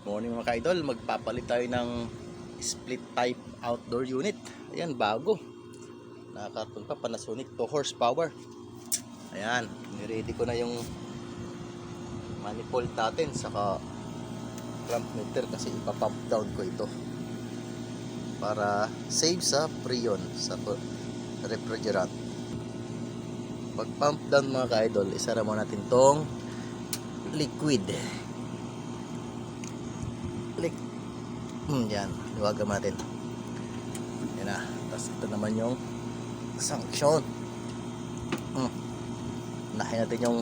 Morning mga ka-idol, magpapalit tayo ng split type outdoor unit. Ayan, bago. Nakakarton pa, Panasonic 2 horsepower. Ayan, niready ko na yung manifold natin saka clamp meter kasi ipapump down ko ito para save sa freon sa refrigerant. Pag pump down mga ka-idol, isara mo natin tong liquid. Yan, liwagan natin. Yan na. Tapos ito naman yung sanction. Nahin natin yung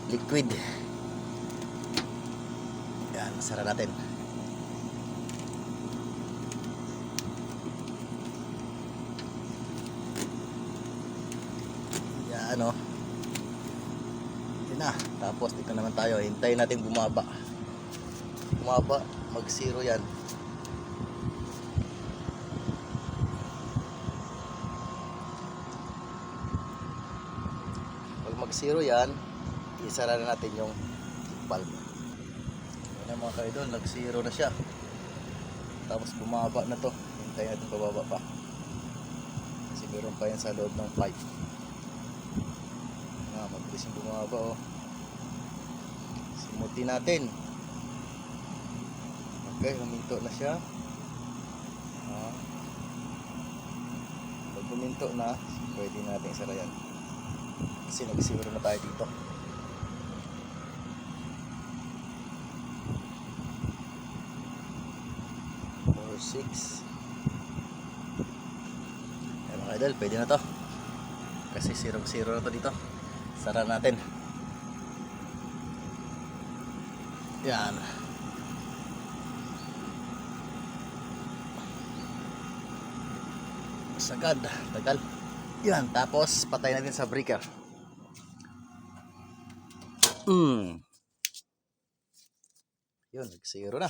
liquid. Yan, sara natin. Yan o. Yan na. Tapos dito naman tayo. Hintayin natin bumaba. Mag zero yan. Pag mag zero yan, isara na natin yung valve. Yan na mga ka-idol, nag zero na siya. Tapos bumaba na to. Hintayin natin pababa pa kasi meron pa yan sa loob ng pipe. Mabilis yung bumaba. Simutin natin. Okay, huminto na siya. Pag huminto na, pwede natin isara yan kasi nag-zero na tayo dito. Or 6. Ayan mga idol, pwede na to kasi 0-0 na to dito. Sara natin. Yan. Sagad, tagal. Yan, tapos patay natin sa breaker. Yun, nag-zero na.